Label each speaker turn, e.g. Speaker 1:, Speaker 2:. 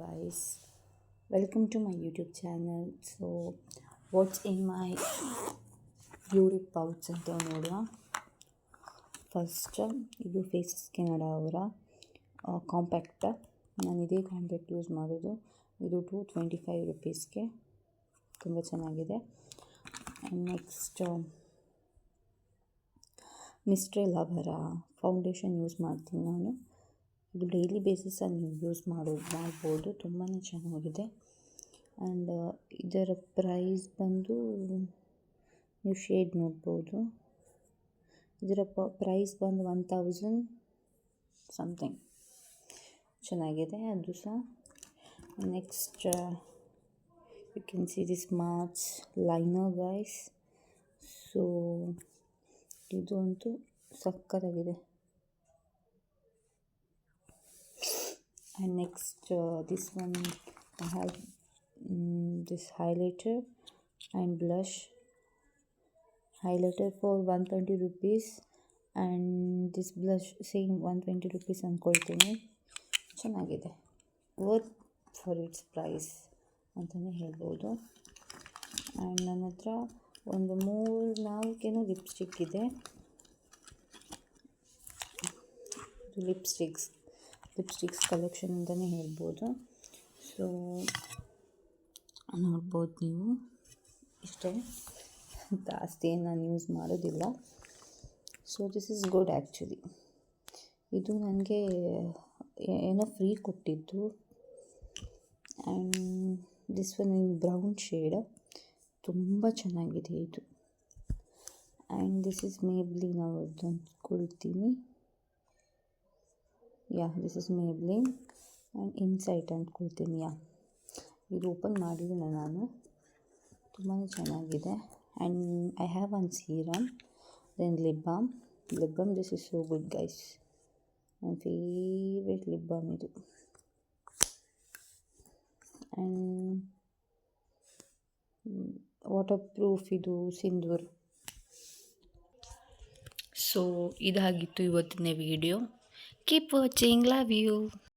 Speaker 1: Guys, welcome to my YouTube channel. So what's in my beauty pouch ಅಂತ ನೋಡುವ. First ಇದು phases Canada ಅವರ compact. ನಾನು ಇದೇ ಕಾಂಪ್ಯಾಕ್ಟ್ ಯೂಸ್ ಮಾಡೋದು. ಇದು 225 ರುಪೀಸ್ಗೆ ತುಂಬ ಚೆನ್ನಾಗಿದೆ. ಆ್ಯಂಡ್ ನೆಕ್ಸ್ಟ್ ಮಿಸ್ಟ್ರೆಲ್ ಅವರ ಫೌಂಡೇಶನ್ ಯೂಸ್ ಮಾಡ್ತೀನಿ ನಾನು. ಇದು ಡೈಲಿ ಬೇಸಿಸಲ್ಲಿ ನೀವು ಯೂಸ್ ಮಾಡ್ಬೋದು, ತುಂಬಾ ಚೆನ್ನಾಗಿದೆ. ಆ್ಯಂಡ್ ಇದರ ಪ್ರೈಸ್ ಬಂದು ನೀವು ಶೇಡ್ ನೋಡ್ಬೋದು. ಇದರ ಪ್ರೈಸ್ ಬಂದು 1000 ಸಮಥಿಂಗ್. ಚೆನ್ನಾಗಿದೆ ಅದು ಸಹ. Next you can see this march liner guys. So ಇದು ಅಂತೂ ಸಕ್ಕತ್ತಾಗಿದೆ. And next this one I have this highlighter and blush. Highlighter for 120 rupees and this blush same 120 rupees ಅಂದ್ಕೊಳ್ತೀನಿ. ಚೆನ್ನಾಗಿದೆ, ವರ್ತ್ ಫಾರ್ ಇಟ್ಸ್ ಪ್ರೈಸ್ ಅಂತಲೇ ಹೇಳ್ಬೋದು. And ನನ್ನ ಹತ್ರ ಒಂದು 3-4 ಲಿಪ್ಸ್ಟಿಕ್ ಇದೆ. ಲಿಪ್ಸ್ಟಿಕ್ಸ್ ಕಲೆಕ್ಷನ್ ಅಂತಲೇ ಹೇಳ್ಬೋದು. ಸೊ ನೋಡ್ಬೋದು ನೀವು, ಇಷ್ಟೇ, ಜಾಸ್ತಿ ಏನು ನಾನು ಯೂಸ್ ಮಾಡೋದಿಲ್ಲ. So this is good actually. ಇದು ನನಗೆ ಏನೋ ಫ್ರೀ ಕೊಟ್ಟಿದ್ದು. And this one in brown shade, ತುಂಬ ಚೆನ್ನಾಗಿದೆ ಇದು. ಆ್ಯಂಡ್ ದಿಸ್ ಇಸ್ ಮೇಬ್ಲಿನ್ ಅವ್ರದ್ದು ಅಂದ್ಕೊಳ್ತೀನಿ. This is Maybelline and Insight ಅಂದ್ಕೊಳ್ತೀನಿ. ಇದು ಓಪನ್ ಮಾಡಿದ್ದೀನಿ ನಾನು, ತುಂಬಾ ಚೆನ್ನಾಗಿದೆ. And I have one serum, then lip balm. This is so good guys. ನನ್ನ ಫೇವ್ರೆಟ್ ಲಿಪ್ ಬಾಮ್ ಇದು. ಆ್ಯಂಡ್ ವಾಟರ್ ಪ್ರೂಫ್ ಇದು ಸಿಂಧೂರ್. ಸೊ ಇದಾಗಿತ್ತು ಇವತ್ತಿನ video. Keep watching, love you.